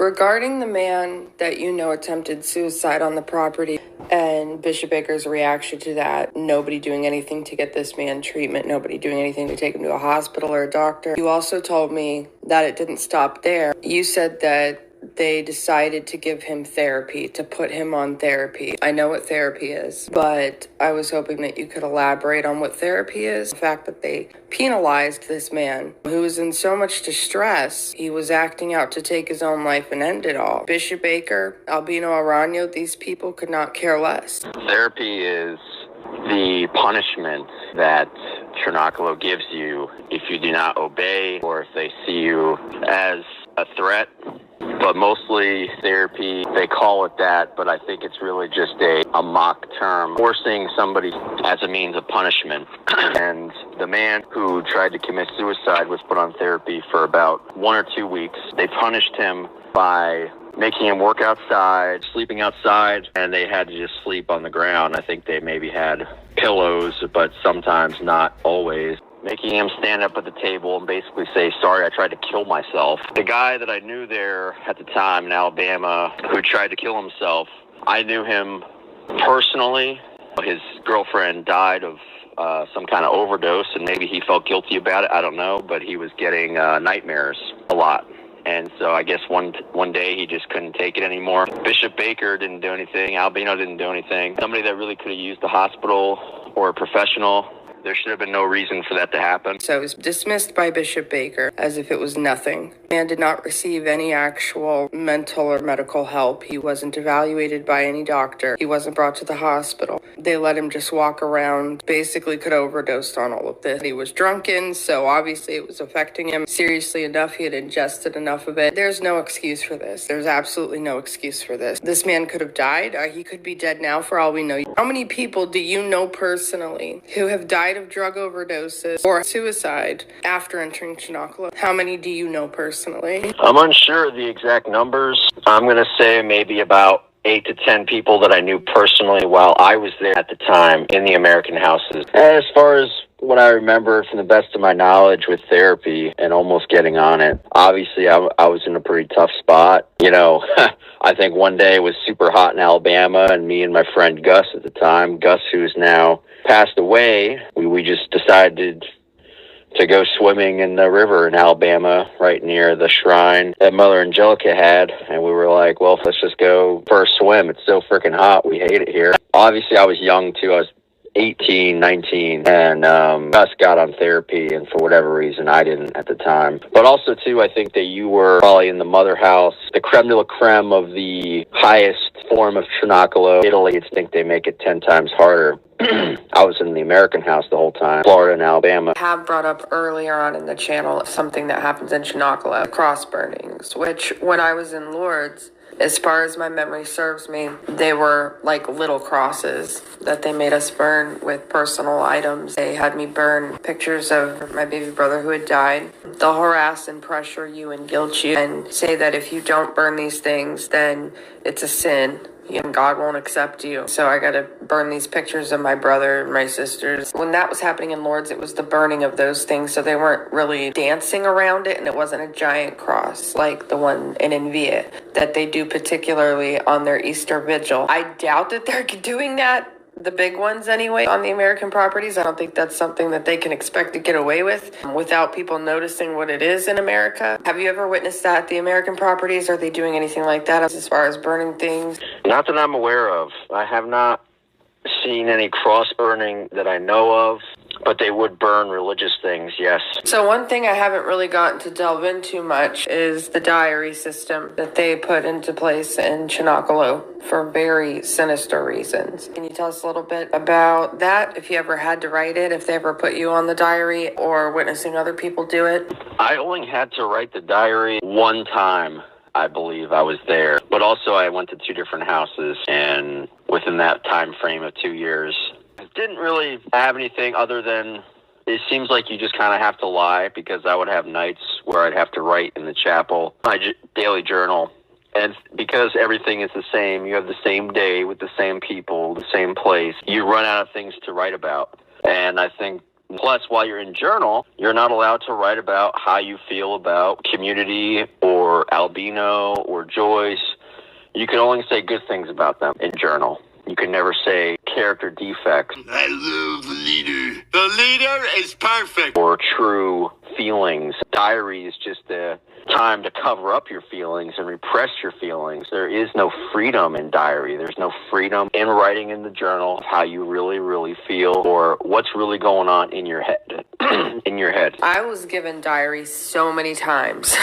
Regarding the man that you know attempted suicide on the property and Bishop Baker's reaction to that, nobody doing anything to get this man treatment, nobody doing anything to take him to a hospital or a doctor. You also told me that it didn't stop there. You said that they decided to give him therapy, to put him on therapy. I know what therapy is, but I was hoping that you could elaborate on what therapy is. The fact that they penalized this man who was in so much distress, he was acting out to take his own life and end it all. Bishop Baker, Albino Arano, these people could not care less. Therapy is the punishment that Cenacolo gives you if you do not obey or if they see you as a threat. But mostly therapy, they call it that, but I think it's really just a mock term, forcing somebody as a means of punishment. And the man who tried to commit suicide was put on therapy for about 1 or 2 weeks. They punished him by making him work outside, sleeping outside, and they had to just sleep on the ground. I think they maybe had pillows, but sometimes not always. Making him stand up at the table and basically say, sorry, I tried to kill myself. The guy that I knew there at the time in Alabama who tried to kill himself, I knew him personally. His girlfriend died of some kind of overdose, and maybe he felt guilty about it. I don't know, but he was getting nightmares a lot. And so I guess one day he just couldn't take it anymore. Bishop Baker didn't do anything. Albino didn't do anything. Somebody that really could have used a hospital or a professional. There should have been no reason for that to happen. So it was dismissed by Bishop Baker as if it was nothing. The man did not receive any actual mental or medical help. He wasn't evaluated by any doctor. He wasn't brought to the hospital. They let him just walk around, basically could have overdosed on all of this. He was drunken, so obviously it was affecting him seriously enough. He had ingested enough of it. There's no excuse for this. There's absolutely no excuse for this. This man could have died. He could be dead now for all we know. How many people do you know personally who have died of drug overdoses or suicide after entering Cenacolo? How many do you know personally? I'm unsure of the exact numbers. I'm going to say maybe about 8 to 10 people that I knew personally while I was there at the time in the American houses. As far as what I remember from the best of my knowledge with therapy and almost getting on it, obviously I was in a pretty tough spot. You know, I think one day it was super hot in Alabama, and me and my friend Gus at the time, Gus who's now passed away, we just decided to go swimming in the river in Alabama right near the shrine that Mother Angelica had, and we were like, well, let's just go for a swim. It's so freaking hot. We hate it here. Obviously, I was young, too. I was 18, 19, and Gus got on therapy, and for whatever reason, I didn't at the time. But also, too, I think that you were probably in the mother house, the creme de la creme of the highest form of Cenacolo. Italy, I think they make it 10 times harder. I was in the American house the whole time, Florida and Alabama. I have brought up earlier on in the channel something that happens in Cenacolo, cross burnings, which when I was in Lourdes, as far as my memory serves me, they were like little crosses that they made us burn with personal items. They had me burn pictures of my baby brother who had died. They'll harass and pressure you and guilt you and say that if you don't burn these things, then it's a sin and God won't accept you. So I got to burn these pictures of my brother and my sisters. When that was happening in Lourdes, it was the burning of those things. So they weren't really dancing around it, and it wasn't a giant cross like the one in Envia that they do particularly on their Easter Vigil. I doubt that they're doing that, the big ones anyway, on the American properties. I don't think that's something that they can expect to get away with without people noticing what it is in America. Have you ever witnessed that at the American properties? Are they doing anything like that as far as burning things? Not that I'm aware of. I have not seen any cross burning that I know of, but they would burn religious things, yes. So one thing I haven't really gotten to delve into much is the diary system that they put into place in Cenacolo for very sinister reasons. Can you tell us a little bit about that? If you ever had to write it, if they ever put you on the diary or witnessing other people do it? I only had to write the diary one time. I believe I was there, but also I went to 2 different houses, and within that time frame of 2 years, I didn't really have anything other than it seems like you just kind of have to lie, because I would have nights where I'd have to write in the chapel, my daily journal. And because everything is the same, you have the same day with the same people, the same place, you run out of things to write about. And I think Plus, while you're in journal, you're not allowed to write about how you feel about Community or Albino or Joyce. You can only say good things about them in journal. You can never say character defects. I love the leader. The leader is perfect. Or true feelings. Diary is just a time to cover up your feelings and repress your feelings. There is no freedom in diary. There's no freedom in writing in the journal how you really, really feel or what's really going on in your head. In your head. I was given diaries so many times.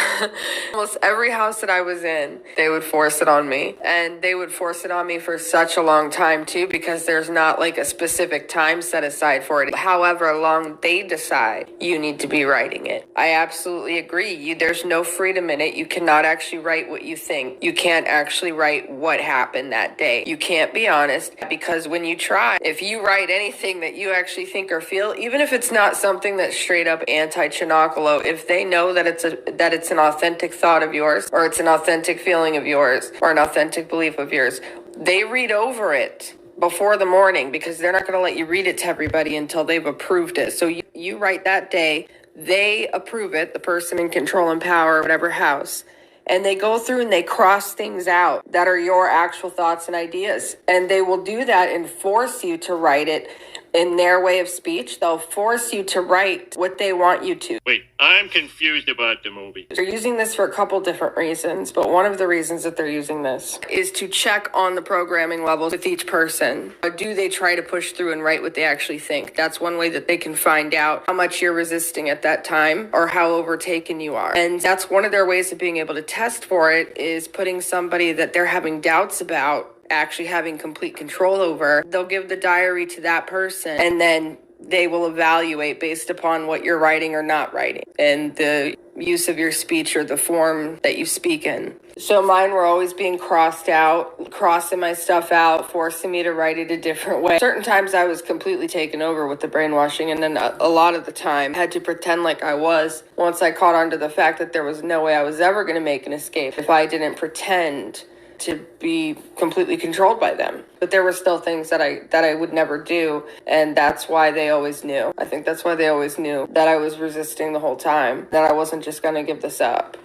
Almost every house that I was in, they would force it on me. And they would force it on me for such a long time too, because there's not like a specific time set aside for it. However long they decide, you need to be writing it. I absolutely agree. There's no freedom in it. You cannot actually write what you think. You can't actually write what happened that day. You can't be honest, because when you try, if you write anything that you actually think or feel, even if it's not something that's straight up anti-Cenacolo, if they know that it's an authentic thought of yours, or it's an authentic feeling of yours, or an authentic belief of yours, they read over it before the morning, because they're not going to let you read it to everybody until they've approved it. So you write that day, they approve it, the person in control and power, whatever house, and they go through and they cross things out that are your actual thoughts and ideas. And they will do that and force you to write it in their way of speech. They'll force you to write what they want you to. Wait, I'm confused about the movie. They're using this for a couple different reasons, but one of the reasons that they're using this is to check on the programming levels with each person. Do they try to push through and write what they actually think? That's one way that they can find out how much you're resisting at that time or how overtaken you are. And that's one of their ways of being able to test for it, is putting somebody that they're having doubts about actually having complete control over. They'll give the diary to that person, and then they will evaluate based upon what you're writing or not writing and the use of your speech or the form that you speak in. So mine were always being crossed out, crossing my stuff out, forcing me to write it a different way. Certain times I was completely taken over with the brainwashing, and then a lot of the time I had to pretend like I was, once I caught on to the fact that there was no way I was ever going to make an escape if I didn't pretend to be completely controlled by them. But there were still things that I would never do, and that's why they always knew. I think that's why they always knew that I was resisting the whole time, that I wasn't just going to give this up.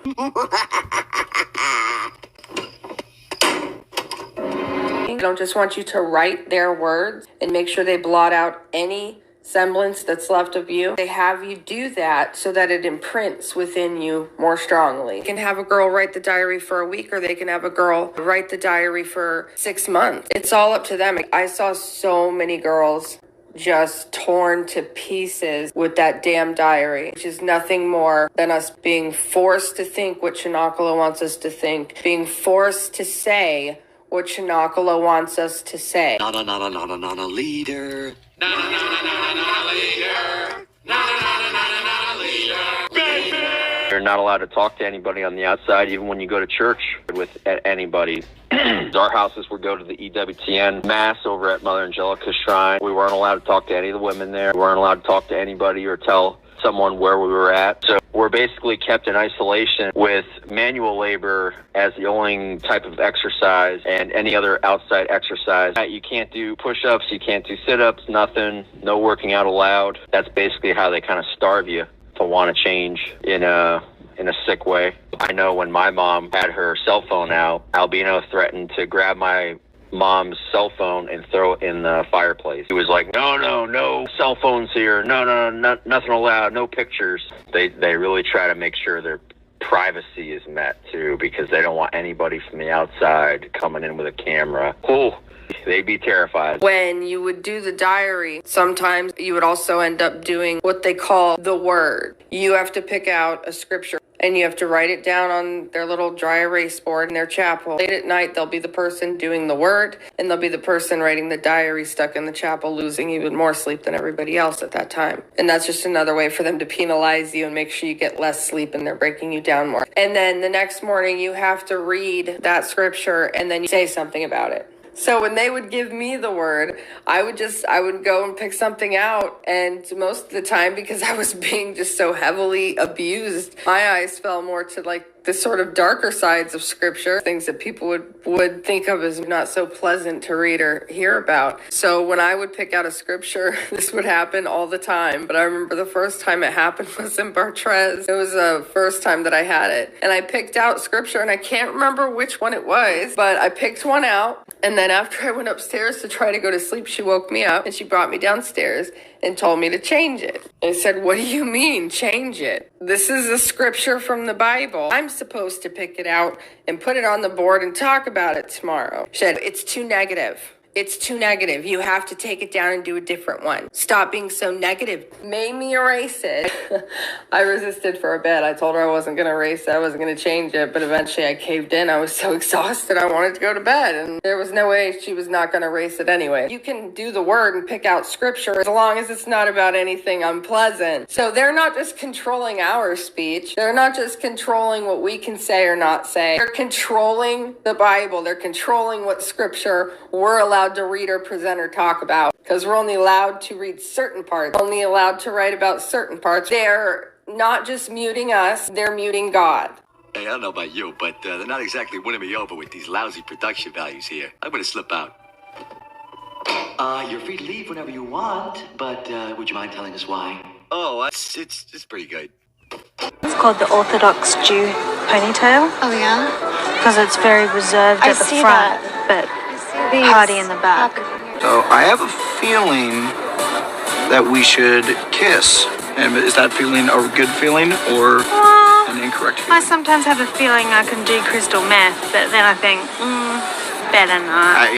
I don't just want you to write their words and make sure they blot out any semblance that's left of you. They have you do that so that it imprints within you more strongly. You can have a girl write the diary for a week, or they can have a girl write the diary for 6 months. It's all up to them. I saw so many girls just torn to pieces with that damn diary, which is nothing more than us being forced to think what Cenacolo wants us to think, being forced to say what Cenacolo wants us to say. Not a leader. You're not allowed to talk to anybody on the outside, even when you go to church with anybody. Our houses would go to the EWTN Mass over at Mother Angelica's Shrine. We weren't allowed to talk to any of the women there. We weren't allowed to talk to anybody or tell someone where we were at. So we're basically kept in isolation with manual labor as the only type of exercise, and any other outside exercise. You can't do push-ups, you can't do sit-ups, nothing, no working out allowed. That's basically how they kind of starve you to want to change in a sick way. I know when my mom had her cell phone out, Albino threatened to grab my mom's cell phone and throw it in the fireplace. He was like, no cell phones here, no, nothing allowed, no pictures. They really try to make sure their privacy is met too, because they don't want anybody from the outside coming in with a camera. Oh, they'd be terrified. When you would do the diary, sometimes you would also end up doing what they call the word. You have to pick out a scripture and you have to write it down on their little dry erase board in their chapel. Late at night, they'll be the person doing the word, and they'll be the person writing the diary stuck in the chapel, losing even more sleep than everybody else at that time. And that's just another way for them to penalize you and make sure you get less sleep, and they're breaking you down more. And then the next morning, you have to read that scripture and then you say something about it. So when they would give me the word, I would go and pick something out. And most of the time, because I was being just so heavily abused, my eyes fell more to like the sort of darker sides of scripture, things that people would think of as not so pleasant to read or hear about. So when I would pick out a scripture, this would happen all the time. But I remember the first time it happened was in Bartrez. It was the first time that I had it. And I picked out scripture, and I can't remember which one it was, but I picked one out. And then after I went upstairs to try to go to sleep, she woke me up and she brought me downstairs and told me to change it. I said, "What do you mean, change it? This is a scripture from the Bible. I'm supposed to pick it out and put it on the board and talk about it tomorrow." She said, "It's too negative. It's too negative. You have to take it down and do a different one. Stop being so negative." Made me erase it. I resisted for a bit. I told her I wasn't going to erase it. I wasn't going to change it. But eventually I caved in. I was so exhausted. I wanted to go to bed. And there was no way she was not going to erase it anyway. You can do the word and pick out scripture as long as it's not about anything unpleasant. So they're not just controlling our speech. They're not just controlling what we can say or not say. They're controlling the Bible. They're controlling what scripture we're allowed to read or present or talk about, because we're only allowed to read certain parts, only allowed to write about certain parts. They're not just muting us, they're muting God. Hey, I don't know about you, but they're not exactly winning me over with these lousy production values here. I'm gonna slip out. You're free to leave whenever you want, but would you mind telling us why? Oh, it's pretty good. It's called the Orthodox Jew ponytail. Oh yeah? Because it's very reserved at the front, but party in the back. So I have a feeling that we should kiss. And is that feeling a good feeling or an incorrect feeling? I sometimes have a feeling I can do crystal meth, but then I think, better not.